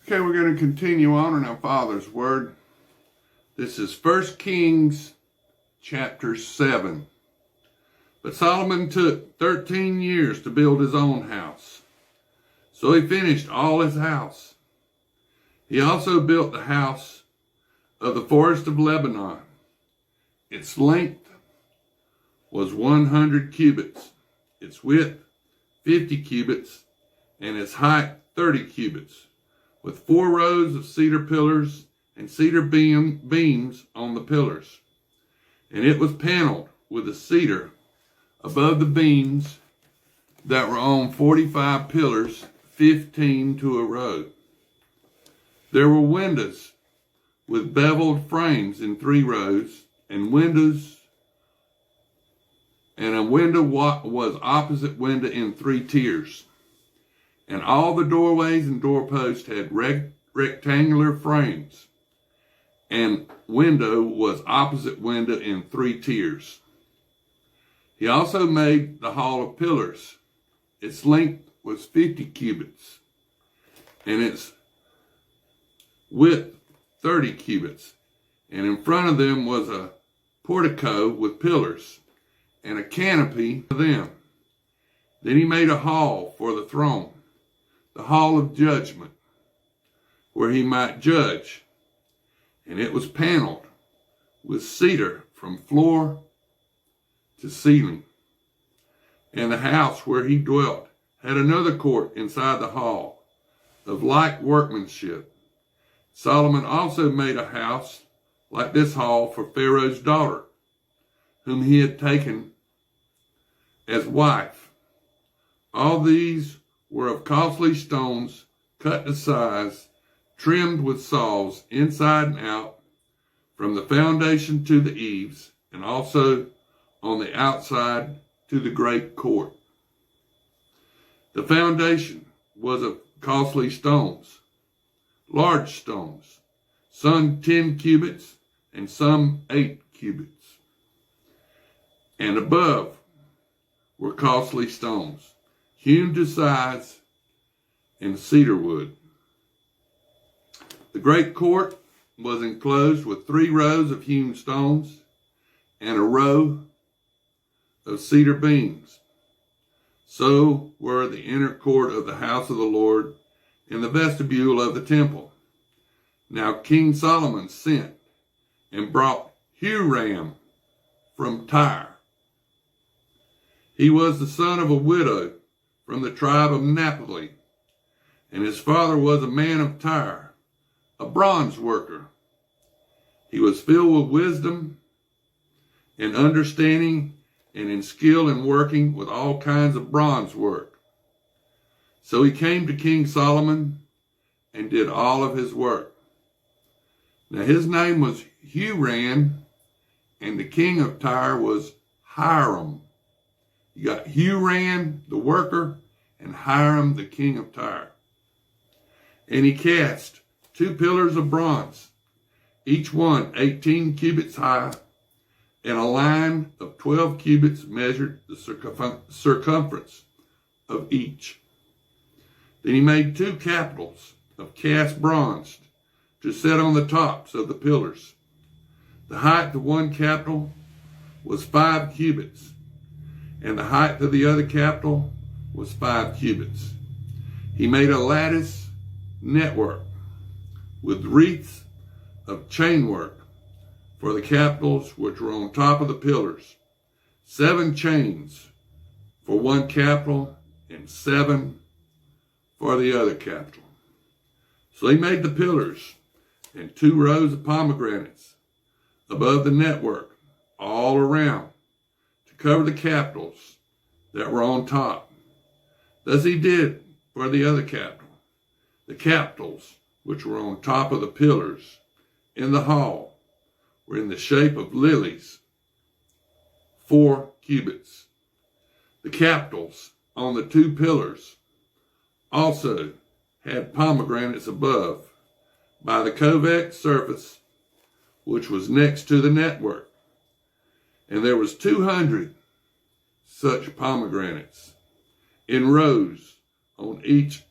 Okay, we're going to continue on in our Father's Word. This is 1 Kings chapter 7. But Solomon took 13 years to build his own house. So he finished all his house. He also built the house of the forest of Lebanon. Its length was 100 cubits, its width 50 cubits, and its height 30 cubits, with 4 rows of cedar pillars and cedar beams on the pillars. And it was paneled with a cedar above the beams that were on 45 pillars, 15 to a row. There were windows with beveled frames in 3 rows, and a window was opposite window in 3 tiers. And all the doorways and doorposts had rectangular frames, and window was opposite window in 3 tiers. He also made the hall of pillars. Its length was 50 cubits, and its width 30 cubits. And in front of them was a portico with pillars and a canopy for them. Then he made a hall for the throne, the hall of judgment, where he might judge. And it was paneled with cedar from floor to ceiling. And the house where he dwelt had another court inside the hall of like workmanship. Solomon also made a house like this hall for Pharaoh's daughter, whom he had taken as wife. All these were of costly stones, cut to size, trimmed with saws inside and out, from the foundation to the eaves, and also on the outside to the great court. The foundation was of costly stones, large stones, some 10 cubits and some 8 cubits. And above were costly stones, hewn to size in cedar wood. The great court was enclosed with 3 rows of hewn stones and a row of cedar beams. So were the inner court of the house of the Lord and the vestibule of the temple. Now King Solomon sent and brought Huram from Tyre. He was the son of a widow from the tribe of Naphtali, and his father was a man of Tyre, a bronze worker. He was filled with wisdom and understanding and in skill in working with all kinds of bronze work. So he came to King Solomon and did all of his work. Now his name was Huram, and the king of Tyre was Hiram. You got Huram, the worker, and Hiram, the king of Tyre. And he cast 2 pillars of bronze, each one 18 cubits high, and a line of 12 cubits measured the circumference of each. Then he made 2 capitals of cast bronze to set on the tops of the pillars. The height of one capital was 5 cubits, and the height of the other capital was 5 cubits. He made a lattice network with wreaths of chainwork for the capitals which were on top of the pillars, 7 chains for one capital and 7 for the other capital. So he made the pillars and 2 rows of pomegranates above the network all around to cover the capitals that were on top. Thus he did for the other capital. The capitals which were on top of the pillars in the hall were in the shape of lilies, 4 cubits. The capitals on the 2 pillars also had pomegranates above by the convex surface which was next to the network. And there was 200 such pomegranates in rows on each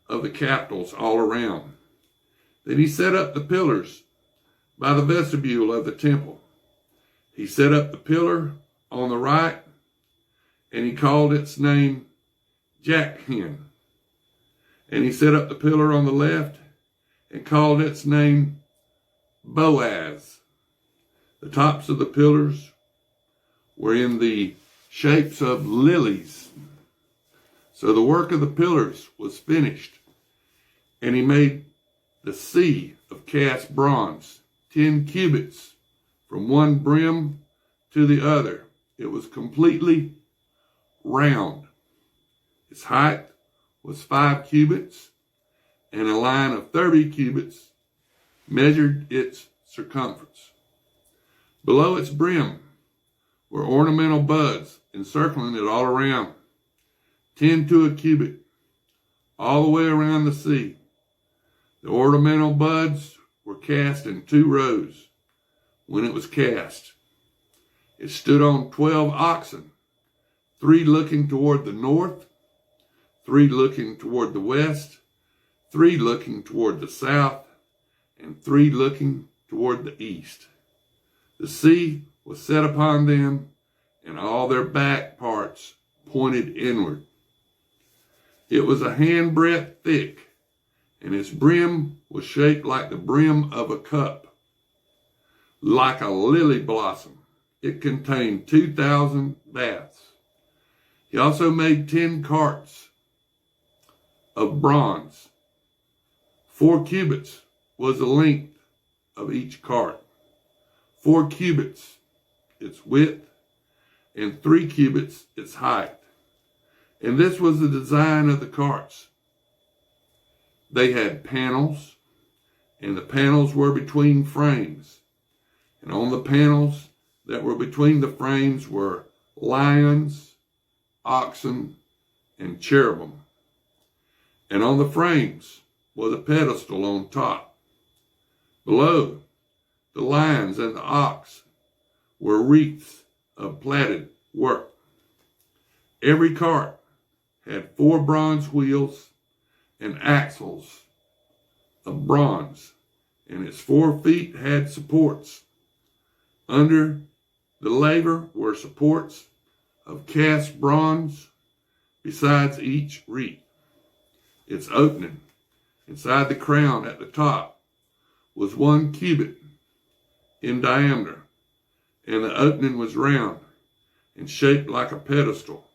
of the capitals all around. Then he set up the pillars by the vestibule of the temple. He set up the pillar on the right, and he called its name Jachin. And he set up the pillar on the left and called its name Boaz. The tops of the pillars were in the shapes of lilies. So the work of the pillars was finished, and he made the sea of cast bronze, 10 cubits from one brim to the other. It was completely round. Its height was 5 cubits, and a line of 30 cubits measured its circumference. Below its brim were ornamental buds encircling it all around, 10 to a cubit, all the way around the sea. The ornamental buds were cast in 2 rows when it was cast. It stood on 12 oxen, 3 looking toward the north, 3 looking toward the west, 3 looking toward the south, and 3 looking toward the east. The sea was set upon them, and all their back parts pointed inward. It was a handbreadth thick, and its brim was shaped like the brim of a cup. Like a lily blossom, it contained 2,000 baths. He also made 10 carts of bronze. 4 cubits was the length of each cart. 4 cubits its width, and 3 cubits its height. And this was the design of the carts. They had panels, and the panels were between frames. And on the panels that were between the frames were lions, oxen, and cherubim. And on the frames was a pedestal on top. Below, the lions and the ox were wreaths of plaited work. Every cart had 4 bronze wheels and axles of bronze, and its 4 feet had supports. Under the laver were supports of cast bronze besides each wreath. Its opening inside the crown at the top was 1 cubit in diameter, and the opening was round and shaped like a pedestal,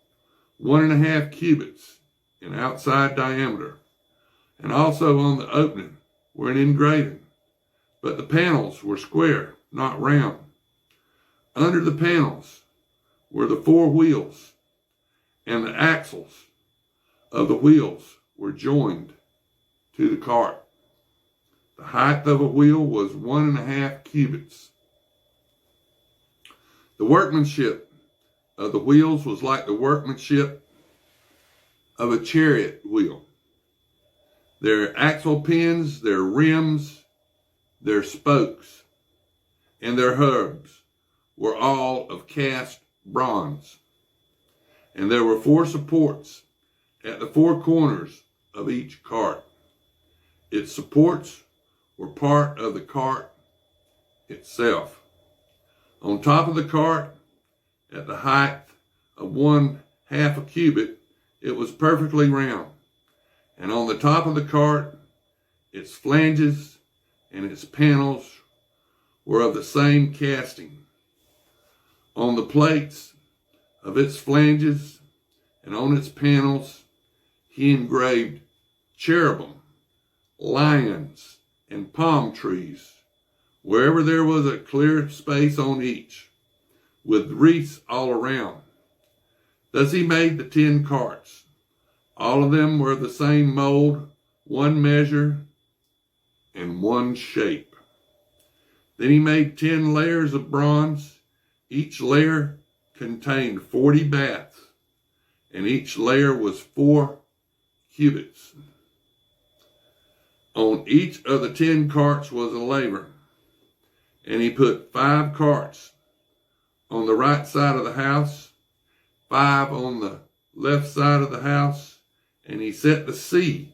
1.5 cubits in outside diameter. And also on the opening were an engraving, but the panels were square, not round. Under the panels were the 4 wheels, and the axles of the wheels were joined to the cart. The height of a wheel was 1.5 cubits. The workmanship of the wheels was like the workmanship of a chariot wheel. Their axle pins, their rims, their spokes, and their hubs were all of cast bronze. And there were 4 supports at the 4 corners of each cart. Its supports were part of the cart itself. On top of the cart, at the height of 1/2 cubit, it was perfectly round. And on the top of the cart, its flanges and its panels were of the same casting. On the plates of its flanges and on its panels, he engraved cherubim, lions, and palm trees, wherever there was a clear space on each, with wreaths all around. Thus he made the 10 carts. All of them were the same mold, 1 measure, and 1 shape. Then he made 10 layers of bronze. Each layer contained 40 baths, and each layer was 4 cubits. On each of the 10 carts was a laver, and he put 5 carts on the right side of the house, 5 on the left side of the house, and he set the sea